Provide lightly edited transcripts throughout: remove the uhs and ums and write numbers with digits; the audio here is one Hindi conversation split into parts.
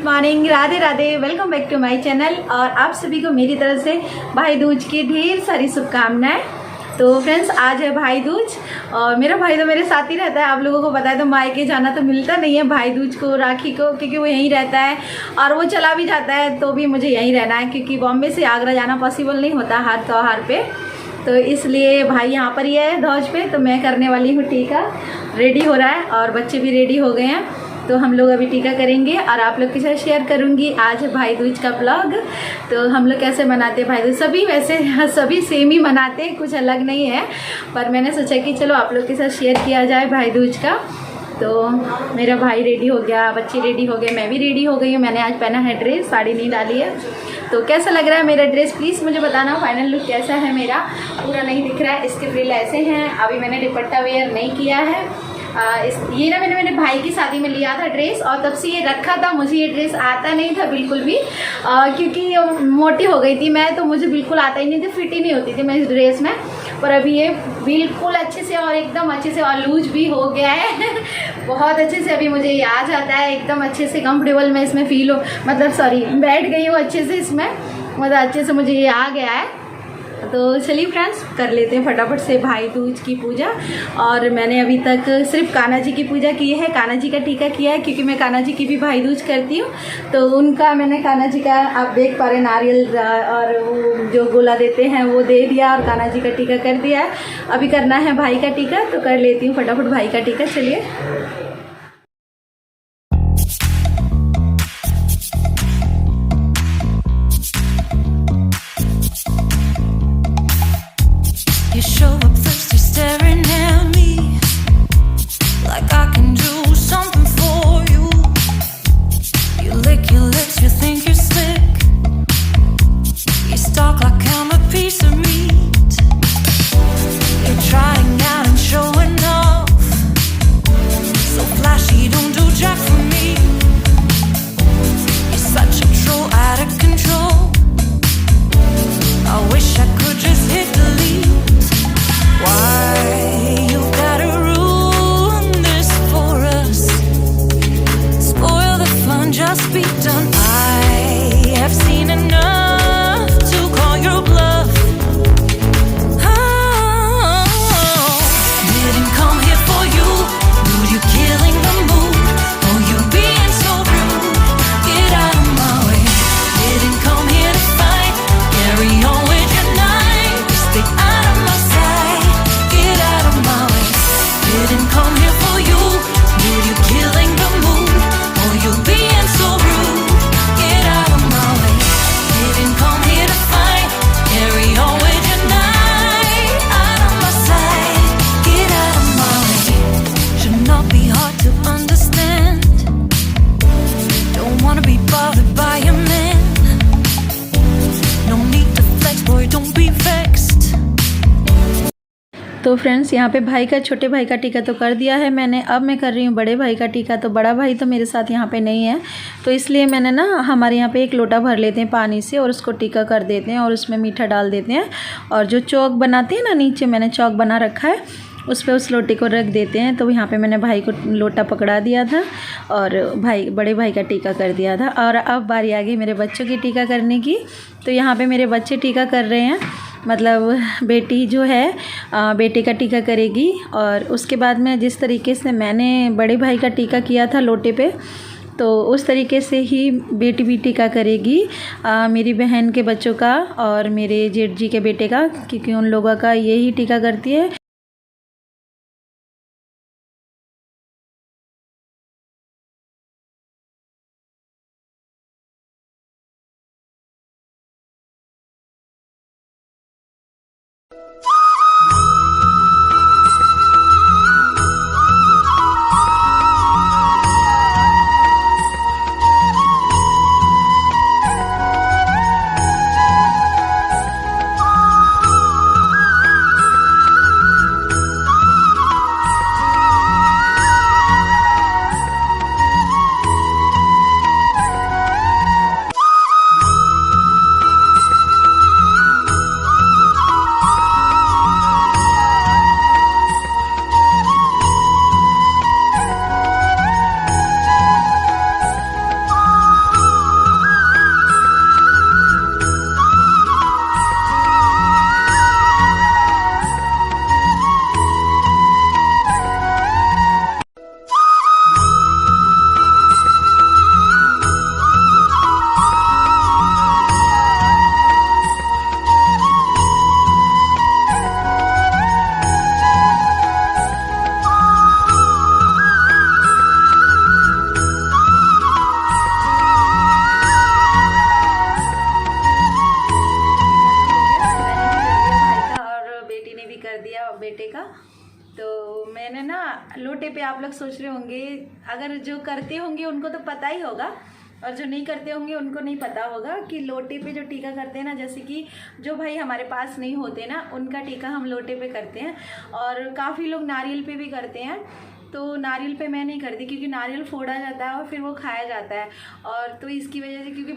Morning, Radhe Radhe, welcome back to my channel. और आप सभी को मेरी तरफ से भाई दूज की ढेर सारी शुभकामनाएं। तो फ्रेंड्स, आज है भाई दूज और मेरा भाई तो मेरे साथ ही रहता है। आप लोगों को पता है, तो मायके जाना तो मिलता नहीं है भाई दूज को, राखी को, क्योंकि वो यहीं रहता है और वो चला भी जाता है तो भी मुझे यहीं रहना है, क्योंकि बॉम्बे से आगरा जाना पॉसिबल नहीं होता हर त्योहार पे। तो इसलिए भाई यहाँ पर ही है धौज पे। तो मैं करने वाली हूँ टीका, रेडी हो रहा है और बच्चे भी रेडी हो गए हैं। तो हम लोग अभी टीका करेंगे और आप लोग के साथ शेयर करूंगी आज भाई दूज का ब्लॉग। तो हम लोग कैसे मनाते हैं भाई दूज, सभी वैसे सभी सेम ही मनाते हैं, कुछ अलग नहीं है, पर मैंने सोचा कि चलो आप लोग के साथ शेयर किया जाए भाई दूज का। तो मेरा भाई रेडी हो गया, बच्चे रेडी हो गए, मैं भी रेडी हो गई हूँ। मैंने आज पहना है ड्रेस, साड़ी नहीं डाली है। तो कैसा लग रहा है मेरा ड्रेस, प्लीज़ मुझे बताना। फाइनल लुक कैसा है मेरा, पूरा नहीं दिख रहा है, इसके फ्रिल ऐसे हैं। अभी मैंने दुपट्टा वेयर नहीं किया है। ये ना मैंने मेरे भाई की शादी में लिया था ड्रेस, और तब से ये रखा था। मुझे ये ड्रेस आता नहीं था बिल्कुल भी, क्योंकि मोटी हो गई थी मैं, तो मुझे बिल्कुल आता ही नहीं था, फिट ही नहीं होती थी मैं इस ड्रेस में। पर अभी ये बिल्कुल अच्छे से और एकदम अच्छे से और लूज भी हो गया है बहुत अच्छे से अभी मुझे ये आ जाता है, एकदम अच्छे से कंफर्टेबल मैं इसमें फील हो, मतलब सॉरी बैठ गई हूँ अच्छे से इसमें, मतलब अच्छे से मुझे ये आ गया है। तो चलिए फ्रेंड्स, कर लेते हैं फटाफट से भाई दूज की पूजा। और मैंने अभी तक सिर्फ कान्हा जी की पूजा की है, कान्हा जी का टीका किया है, क्योंकि मैं कान्हा जी की भी भाई दूज करती हूँ। तो उनका मैंने कान्हा जी का, आप देख पा रहे, नारियल और वो जो गोला देते हैं वो दे दिया और कान्हा जी का टीका कर दिया है। अभी करना है भाई का टीका, तो कर लेती हूँ फटाफट भाई का टीका। चलिए। You show up thirsty, staring at me like I can do something for you. You lick your lips, you think you're slick. You stalk like I'm a piece of meat. You're trying out and showing off, so flashy, don't do jack for me. You're such a troll, out of control. I wish I could just hit delete. Why you gotta ruin this for us? Spoil the fun, just be done. I have seen enough to call your bluff. Oh, didn't come here for you. Dude, you killing the mood. Oh, you being so rude. Get out of my way. Didn't come here to fight. Carry on with your night. Stay out of my sight. Didn't come here for you. Dude, you killing the mood. Oh, you being so rude. Get out of my way. Didn't come here to fight. Carry on with your night. Out of my sight. Get out of my way. Should not be hard to understand. Don't wanna be bothered by a man. No need to flex, boy, don't be vexed. तो फ्रेंड्स, यहाँ पे भाई का, छोटे भाई का टीका तो कर दिया है मैंने। अब मैं कर रही हूँ बड़े भाई का टीका। तो बड़ा भाई तो मेरे साथ यहाँ पे नहीं है, तो इसलिए मैंने ना, हमारे यहाँ पे एक लोटा भर लेते हैं पानी से और उसको टीका कर देते हैं और उसमें मीठा डाल देते हैं। और जो चौक बनाते हैं ना, नीचे मैंने चौक बना रखा है, उस पर उस लोटे को रख देते हैं। तो यहाँ पे मैंने भाई को लोटा पकड़ा दिया था और बड़े भाई का टीका कर दिया था। और अब बारी आ गई मेरे बच्चों की टीका करने की। तो यहाँ पे मेरे बच्चे टीका कर रहे हैं, मतलब बेटी जो है बेटे का टीका करेगी। और उसके बाद में जिस तरीके से मैंने बड़े भाई का टीका किया था लोटे पे, तो उस तरीके से ही बेटी भी टीका करेगी मेरी बहन के बच्चों का और मेरे जेठ जी के बेटे का, क्योंकि उन लोगों का यही टीका करती है। मैंने ना लोटे पे, आप लोग सोच रहे होंगे, अगर जो करते होंगे उनको तो पता ही होगा और जो नहीं करते होंगे उनको नहीं पता होगा कि लोटे पे जो टीका करते हैं ना, जैसे कि जो भाई हमारे पास नहीं होते ना, उनका टीका हम लोटे पे करते हैं। और काफ़ी लोग नारियल पे भी करते हैं, तो नारियल पे मैं नहीं करती क्योंकि नारियल फोड़ा जाता है और फिर वो खाया जाता है। और तो इसकी वजह से, क्योंकि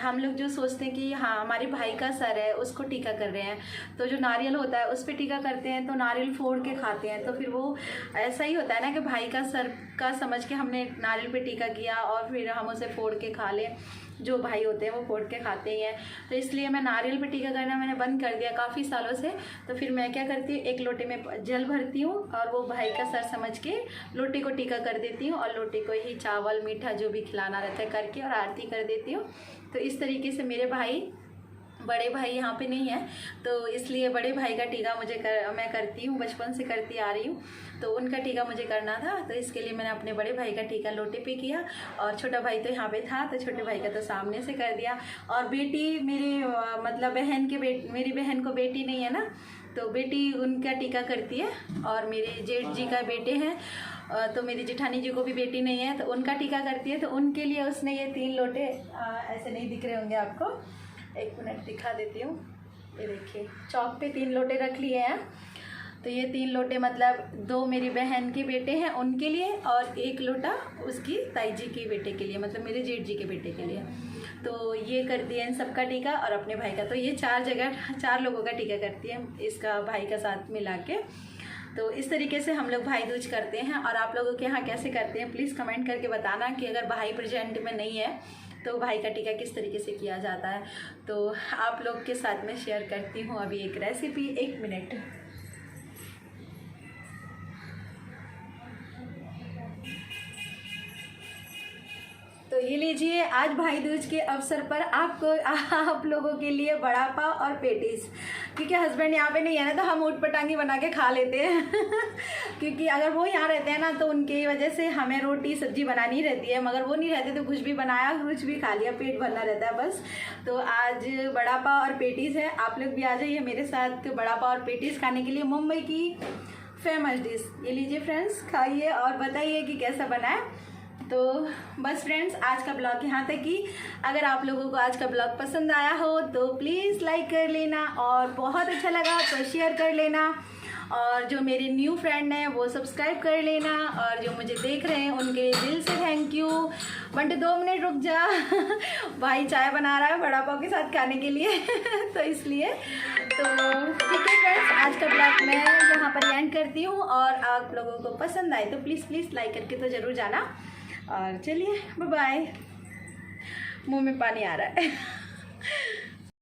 हम लोग जो सोचते हैं कि हाँ हमारे भाई का सर है उसको टीका कर रहे हैं, तो जो नारियल होता है उस पर टीका करते हैं, तो नारियल फोड़ के खाते हैं, तो फिर वो ऐसा ही होता है ना कि भाई का सर का समझ के हमने नारियल पे टीका किया और फिर हम उसे फोड़ के खा लें। जो भाई होते हैं वो फोड़ के खाते ही हैं, तो इसलिए मैं नारियल पे टीका करना मैंने बंद कर दिया काफ़ी सालों से। तो फिर मैं क्या करती हूँ, एक लोटे में जल भरती हूँ और वो भाई का सर समझ के लोटे को टीका कर देती हूँ और लोटे को ही चावल मीठा जो भी खिलाना रहता है करके और आरती कर देती हूँ। तो इस तरीके से मेरे भाई, बड़े भाई यहाँ पे नहीं है, तो इसलिए बड़े भाई का टीका मैं करती हूँ, बचपन से करती आ रही हूँ, तो उनका टीका मुझे करना था, तो इसके लिए मैंने अपने बड़े भाई का टीका लोटे पे किया। और छोटा भाई तो यहाँ पे था, तो छोटे भाई का तो सामने से कर दिया। और बेटी मेरी मतलब मेरी बहन को बेटी नहीं है ना, तो बेटी उनका टीका करती है। और मेरे जेठ जी का बेटे हैं, तो मेरी जेठानी जी को भी बेटी नहीं है, तो उनका टीका करती है। तो उनके लिए उसने ये 3 लोटे, ऐसे नहीं दिख रहे होंगे आपको, 1 मिनट दिखा देती हूँ। ये देखिए चौक पे 3 लोटे रख लिए हैं। तो ये 3 लोटे मतलब 2 मेरी बहन के बेटे हैं उनके लिए और 1 लोटा उसकी ताई जी के बेटे के लिए, मतलब मेरे जेठ जी के बेटे के लिए। तो ये कर दिया इन सबका टीका और अपने भाई का। तो ये 4 लोगों का टीका करती है, इसका भाई का साथ मिला के। तो इस तरीके से हम लोग भाई दूज करते हैं। और आप लोगों के यहाँ कैसे करते हैं प्लीज़ कमेंट करके बताना कि अगर भाई प्रेजेंट में नहीं है तो भाई का टीका किस तरीके से किया जाता है। तो आप लोग के साथ में शेयर करती हूँ अभी एक रेसिपी, 1 मिनट। तो ये लीजिए, आज भाई दूज के अवसर पर आप लोगों के लिए बड़ा पाव और पेटीज, क्योंकि हस्बैंड यहाँ पे नहीं है ना, तो हम ऊट पटांगी बना के खा लेते हैं क्योंकि अगर वो यहाँ रहते हैं ना तो उनकी वजह से हमें रोटी सब्जी बनानी रहती है, मगर वो नहीं रहते तो कुछ भी बनाया कुछ भी खा लिया, पेट भरना रहता है बस। तो आज बड़ा पाव और पेटीज़ है, आप लोग भी आ जाइए मेरे साथ बड़ा पाव और पेटीज़ खाने के लिए। मुंबई की फेमस डिश। ये लीजिए फ्रेंड्स, खाइए और बताइए कि कैसा बना है। तो बस फ्रेंड्स, आज का ब्लॉग यहाँ तक ही। अगर आप लोगों को आज का ब्लॉग पसंद आया हो तो प्लीज़ लाइक कर लेना, और बहुत अच्छा लगा तो शेयर कर लेना, और जो मेरे न्यू फ्रेंड हैं वो सब्सक्राइब कर लेना, और जो मुझे देख रहे हैं उनके दिल से थैंक यू। बंटे 2 मिनट रुक जा भाई चाय बना रहा है बड़ा पाव के साथ खाने के लिए तो इसलिए तो ठीक है फ्रेंड्स, आज का ब्लॉग मैं यहाँ पर एंड करती हूँ। और आप लोगों को पसंद आए तो प्लीज़ लाइक करके तो ज़रूर जाना। और चलिए बाय बाय, मुंह में पानी आ रहा है